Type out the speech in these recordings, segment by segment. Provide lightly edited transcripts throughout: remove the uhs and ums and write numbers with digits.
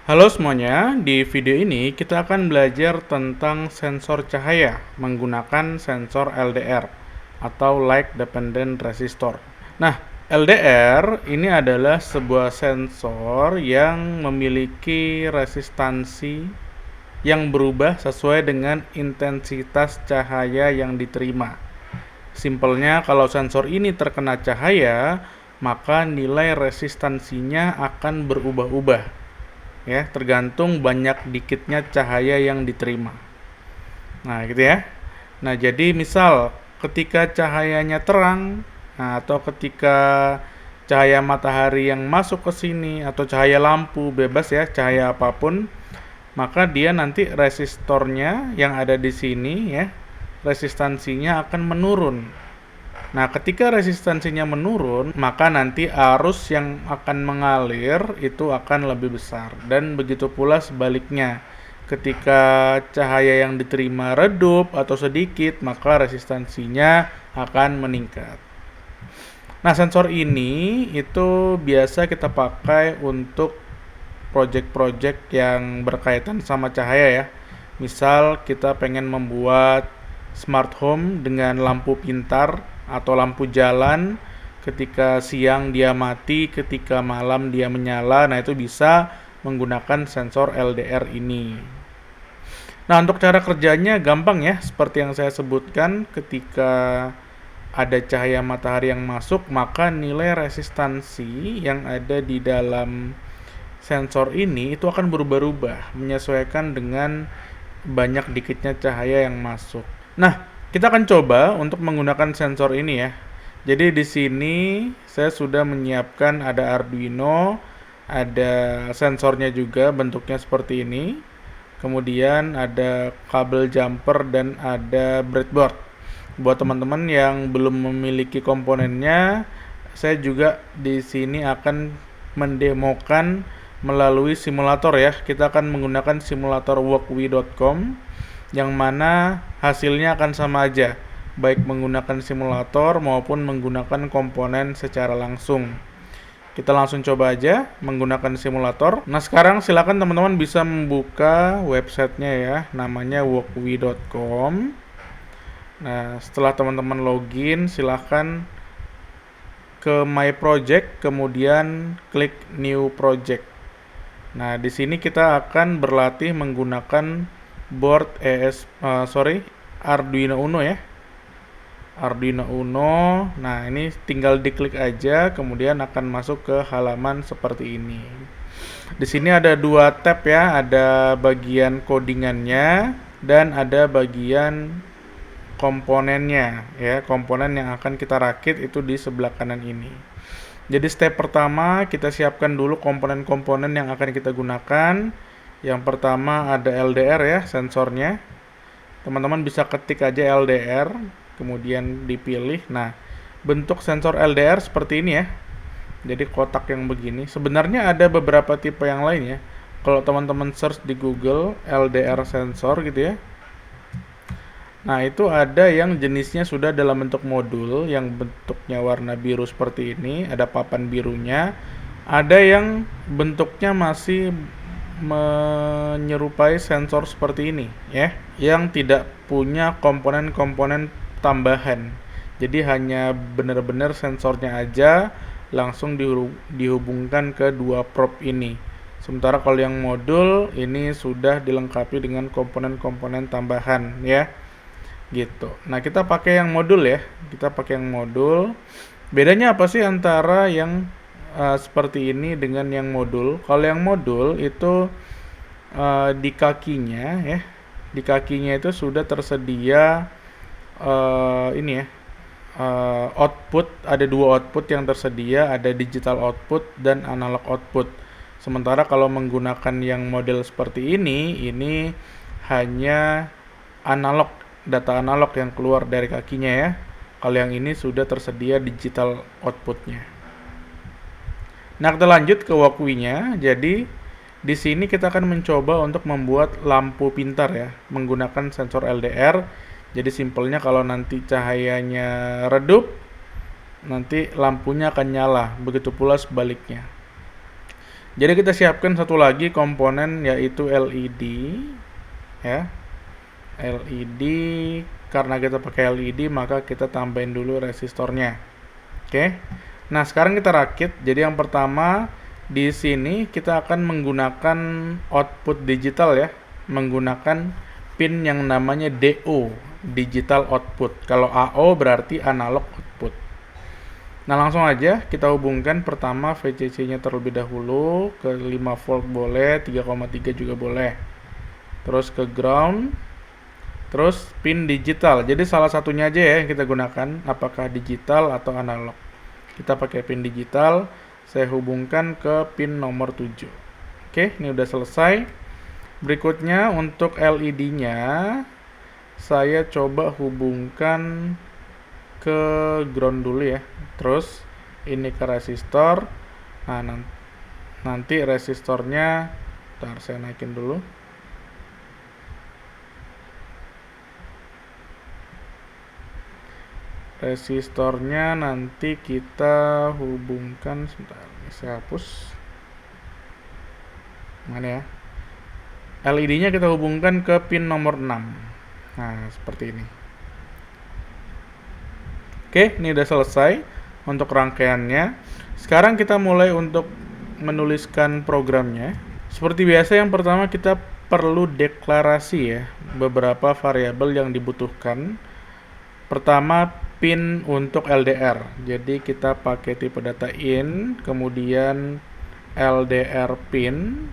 Halo semuanya, di video ini kita akan belajar tentang sensor cahaya menggunakan sensor LDR atau Light Dependent Resistor. Nah, LDR ini adalah sebuah sensor yang memiliki resistansi yang berubah sesuai dengan intensitas cahaya yang diterima. Simpelnya, kalau sensor ini terkena cahaya, maka nilai resistansinya akan berubah-ubah, ya, tergantung banyak dikitnya cahaya yang diterima. Nah, gitu ya. Nah, jadi misal ketika cahayanya terang, nah, atau ketika cahaya matahari yang masuk ke sini atau cahaya lampu bebas ya, cahaya apapun, maka dia nanti resistornya yang ada di sini ya, resistansinya akan menurun. Nah, ketika resistansinya menurun, maka nanti arus yang akan mengalir itu akan lebih besar. Dan begitu pula sebaliknya. Ketika cahaya yang diterima redup atau sedikit, maka resistansinya akan meningkat. Nah, sensor ini itu biasa kita pakai untuk project-project yang berkaitan sama cahaya ya. Misal kita pengen membuat smart home dengan lampu pintar atau lampu jalan, ketika siang dia mati, ketika malam dia menyala. Nah, itu bisa menggunakan sensor LDR ini. Nah, untuk cara kerjanya gampang ya, seperti yang saya sebutkan, ketika ada cahaya matahari yang masuk, maka nilai resistansi yang ada di dalam sensor ini itu akan berubah-ubah menyesuaikan dengan banyak dikitnya cahaya yang masuk. Nah, kita akan coba untuk menggunakan sensor ini ya. Jadi di sini saya sudah menyiapkan ada Arduino, ada sensornya juga bentuknya seperti ini. Kemudian ada kabel jumper dan ada breadboard. Buat teman-teman yang belum memiliki komponennya, saya juga di sini akan mendemokan melalui simulator ya. Kita akan menggunakan simulator walkwi.com yang mana hasilnya akan sama aja, baik menggunakan simulator maupun menggunakan komponen secara langsung. Kita langsung coba aja menggunakan simulator. Nah, sekarang silakan teman-teman bisa membuka websitenya ya, namanya walkwi.com. Nah, setelah teman-teman login, silakan ke My Project, kemudian klik New Project. Nah, di sini kita akan berlatih menggunakan Arduino Uno ya. Arduino Uno. Nah, ini tinggal diklik aja, kemudian akan masuk ke halaman seperti ini. Di sini ada dua tab ya, ada bagian codingannya dan ada bagian komponennya ya. Komponen yang akan kita rakit itu di sebelah kanan ini. Jadi step pertama, kita siapkan dulu komponen-komponen yang akan kita gunakan. Yang pertama ada LDR ya, sensornya. Teman-teman bisa ketik aja LDR, kemudian dipilih. Nah, bentuk sensor LDR seperti ini ya. Jadi kotak yang begini. Sebenarnya ada beberapa tipe yang lain ya. Kalau teman-teman search di Google LDR sensor gitu ya. Nah, itu ada yang jenisnya sudah dalam bentuk modul yang bentuknya warna biru seperti ini, ada papan birunya. Ada yang bentuknya masih menyerupai sensor seperti ini ya, yang tidak punya komponen-komponen tambahan. Jadi hanya benar-benar sensornya aja langsung dihubungkan ke dua probe ini. Sementara kalau yang modul ini sudah dilengkapi dengan komponen-komponen tambahan ya. Gitu. Nah, kita pakai yang modul ya. Kita pakai yang modul. Bedanya apa sih antara yang seperti ini dengan yang modul? Kalau yang modul itu di kakinya ya, di kakinya itu sudah tersedia ini ya, output. Ada dua output yang tersedia, ada digital output dan analog output. Sementara kalau menggunakan yang model seperti ini hanya analog, data analog yang keluar dari kakinya ya. Kalau yang ini sudah tersedia digital outputnya. Nah, kita lanjut ke walkwi-nya. Jadi di sini kita akan mencoba untuk membuat lampu pintar ya, menggunakan sensor LDR. Jadi simpelnya kalau nanti cahayanya redup, nanti lampunya akan nyala. Begitu pula sebaliknya. Jadi kita siapkan satu lagi komponen yaitu LED ya. LED, karena kita pakai LED maka kita tambahin dulu resistornya. Oke. Nah, sekarang kita rakit. Jadi yang pertama di sini kita akan menggunakan output digital ya, menggunakan pin yang namanya DO, digital output. Kalau AO berarti analog output. Nah, langsung aja kita hubungkan pertama VCC-nya terlebih dahulu ke 5 volt boleh, 3,3 juga boleh. Terus ke ground, terus pin digital. Jadi salah satunya aja ya yang kita gunakan, apakah digital atau analog. Kita pakai pin digital, saya hubungkan ke pin nomor 7. Oke, ini udah selesai. Berikutnya untuk LED-nya saya coba hubungkan ke ground dulu ya. Terus ini ke resistor. Nah, nanti resistornya, bentar saya naikin dulu. Resistornya nanti kita hubungkan, sebentar, ini saya hapus. Mana ya? LED-nya kita hubungkan ke pin nomor 6. Nah, seperti ini. Oke, ini udah selesai untuk rangkaiannya. Sekarang kita mulai untuk menuliskan programnya. Seperti biasa, yang pertama kita perlu deklarasi ya, beberapa variabel yang dibutuhkan. Pertama, pin untuk LDR. Jadi kita pakai tipe data in, kemudian LDR pin.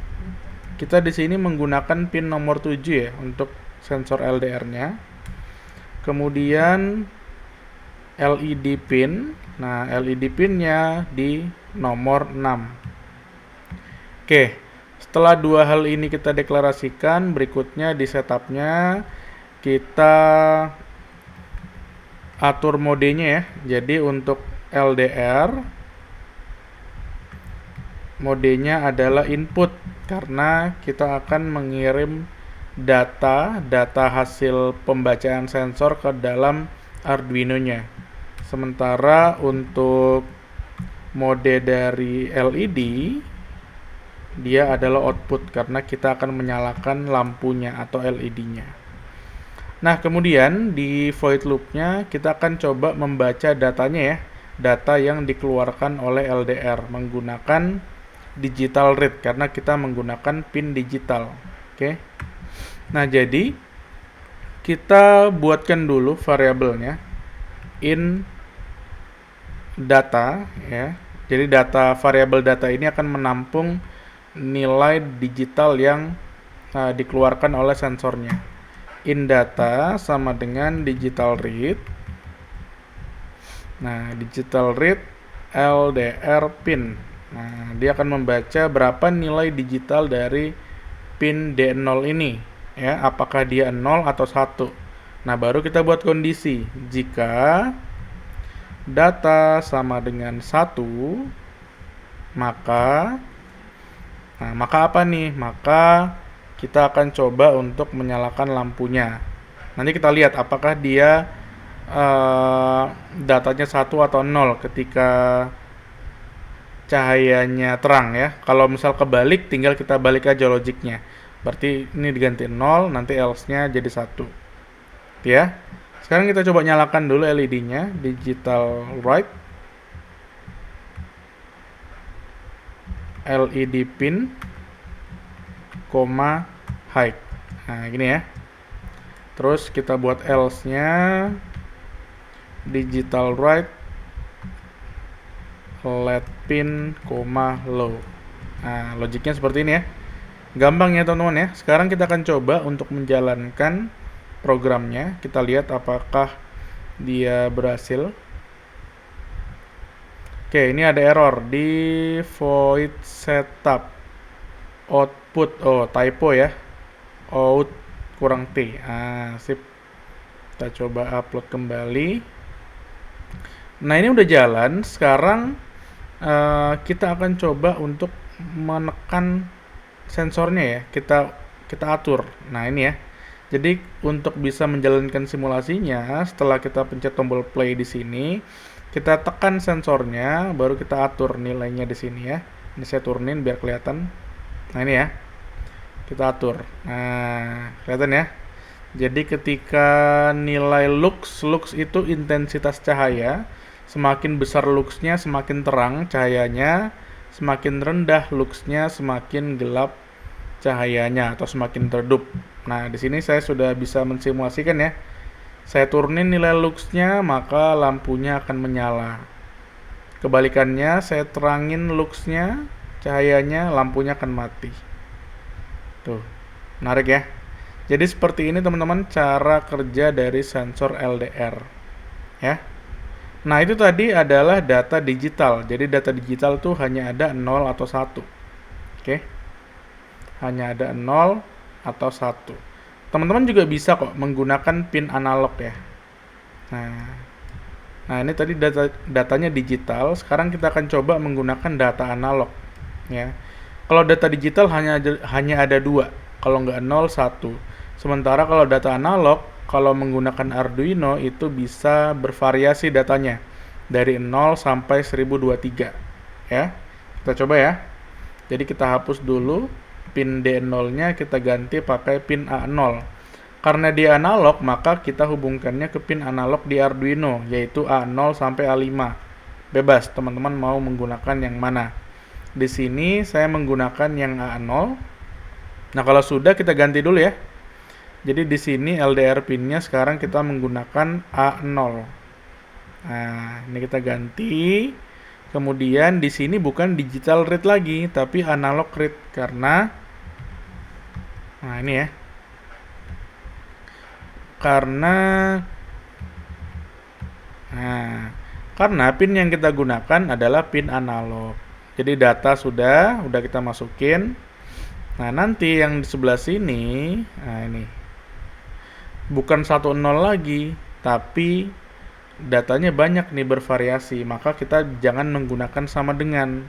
Kita di sini menggunakan pin nomor 7 ya untuk sensor LDR-nya. Kemudian LED pin. Nah, LED pin-nya di nomor 6. Oke, setelah dua hal ini kita deklarasikan, berikutnya di setup-nya kita atur modenya ya. Jadi untuk LDR modenya adalah input karena kita akan mengirim data hasil pembacaan sensor ke dalam Arduino-nya. Sementara untuk mode dari LED dia adalah output karena kita akan menyalakan lampunya atau LED-nya. Nah, kemudian di void loop-nya kita akan coba membaca datanya ya, data yang dikeluarkan oleh LDR menggunakan digital read karena kita menggunakan pin digital. Oke. Nah, jadi kita buatkan dulu variabelnya in data ya. Jadi variabel data ini akan menampung nilai digital yang dikeluarkan oleh sensornya. In data sama dengan digital read. Nah, digital read LDR pin. Nah, dia akan membaca berapa nilai digital dari pin D0 ini ya, apakah dia 0 atau 1. Nah, baru kita buat kondisi. Jika data sama dengan 1, maka apa nih? Maka kita akan coba untuk menyalakan lampunya. Nanti kita lihat apakah dia datanya 1 atau 0 ketika cahayanya terang ya. Kalau misal kebalik, tinggal kita balik aja logiknya. Berarti ini diganti 0, nanti else-nya jadi 1. Ya. Sekarang kita coba nyalakan dulu LED-nya, digital right. LED pin, high. Nah, gini ya. Terus kita buat else-nya digital right LED pin, low. Nah, logiknya seperti ini ya. Gampang ya teman-teman ya. Sekarang kita akan coba untuk menjalankan programnya. Kita lihat apakah dia berhasil. Oke, ini ada error di void setup output. Oh, typo ya. Out kurang T. Sip. Kita coba upload kembali. Nah, ini udah jalan. Sekarang kita akan coba untuk menekan sensornya ya. Kita atur. Nah, ini ya. Jadi untuk bisa menjalankan simulasinya, setelah kita pencet tombol play di sini, kita tekan sensornya, baru kita atur nilainya di sini ya. Ini saya turunin biar kelihatan. Nah ini ya, kita atur. Nah, kelihatan ya. Jadi ketika nilai lux itu intensitas cahaya, semakin besar luxnya semakin terang cahayanya, semakin rendah luxnya semakin gelap cahayanya atau semakin redup. Nah, di sini saya sudah bisa mensimulasikan ya. Saya turunin nilai luxnya, maka lampunya akan menyala. Kebalikannya, saya terangin luxnya, cahayanya, lampunya akan mati. Tuh, menarik ya. Jadi seperti ini teman-teman cara kerja dari sensor LDR. Ya. Nah, itu tadi adalah data digital. Jadi data digital tuh hanya ada 0 atau 1. Oke. Hanya ada 0 atau 1. Teman-teman juga bisa kok menggunakan pin analog ya. Nah ini tadi datanya digital. Sekarang kita akan coba menggunakan data analog ya. Kalau data digital hanya ada 2. Kalau nggak 0, 1. Sementara kalau data analog, kalau menggunakan Arduino itu bisa bervariasi datanya dari 0 sampai 1023 ya. Kita coba ya. Jadi kita hapus dulu pin D0-nya, kita ganti pakai pin A0. Karena dia analog, maka kita hubungkannya ke pin analog di Arduino, yaitu A0 sampai A5. Bebas, teman-teman mau menggunakan yang mana. Di sini saya menggunakan yang A0. Nah, kalau sudah kita ganti dulu ya. Jadi di sini LDR pinnya sekarang kita menggunakan A0. Nah, ini kita ganti. Kemudian di sini bukan digital read lagi, tapi analog read karena ini ya. Karena pin yang kita gunakan adalah pin analog. Jadi data sudah kita masukin. Nah, nanti yang di sebelah sini, ini bukan 1 0 lagi, tapi datanya banyak nih bervariasi, maka kita jangan menggunakan sama dengan,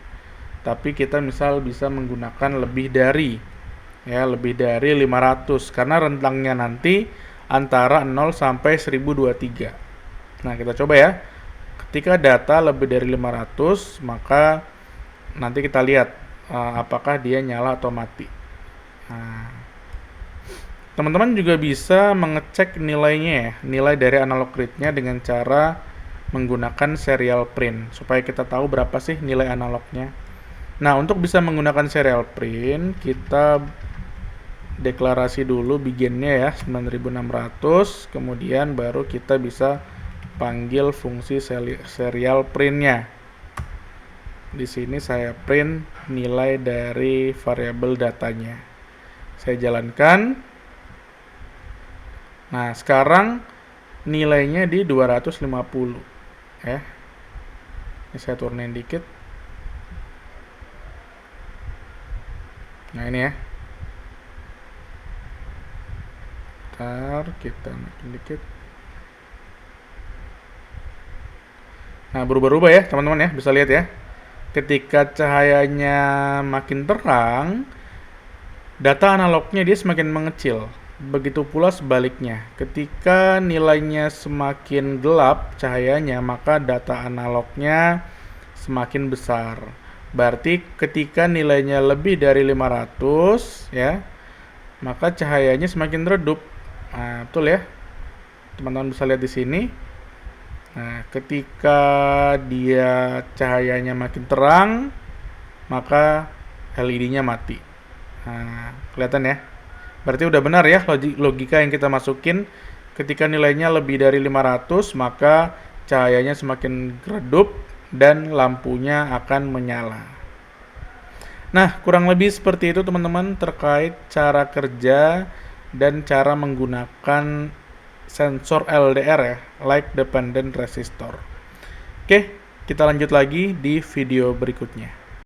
tapi kita misal bisa menggunakan lebih dari 500 karena rentangnya nanti antara 0 sampai 1023. Nah, kita coba ya. Ketika data lebih dari 500, maka nanti kita lihat apakah dia nyala atau mati. Nah, teman-teman juga bisa mengecek nilainya ya, nilai dari analog read-nya dengan cara menggunakan serial print supaya kita tahu berapa sih nilai analognya. Nah, untuk bisa menggunakan serial print, kita deklarasi dulu beginnya ya 9600, kemudian baru kita bisa panggil fungsi serial print-nya. Di sini saya print nilai dari variabel datanya. Saya jalankan. Nah, sekarang nilainya di 250 ya. Ini saya turunin dikit. Nah, ini ya. Ntar kita naikin dikit. Nah, berubah-ubah ya teman-teman ya, bisa lihat ya. Ketika cahayanya makin terang, data analognya dia semakin mengecil. Begitu pula sebaliknya, ketika nilainya semakin gelap cahayanya, maka data analognya semakin besar. Berarti ketika nilainya lebih dari 500 ya, maka cahayanya semakin redup. Nah, betul ya. Teman-teman bisa lihat di sini. Nah, ketika dia cahayanya makin terang, maka LED-nya mati. Nah, kelihatan ya. Berarti udah benar ya logika yang kita masukin. Ketika nilainya lebih dari 500, maka cahayanya semakin redup dan lampunya akan menyala. Nah, kurang lebih seperti itu teman-teman terkait cara kerja dan cara menggunakan sensor LDR ya, Light Dependent Resistor. Oke, kita lanjut lagi di video berikutnya.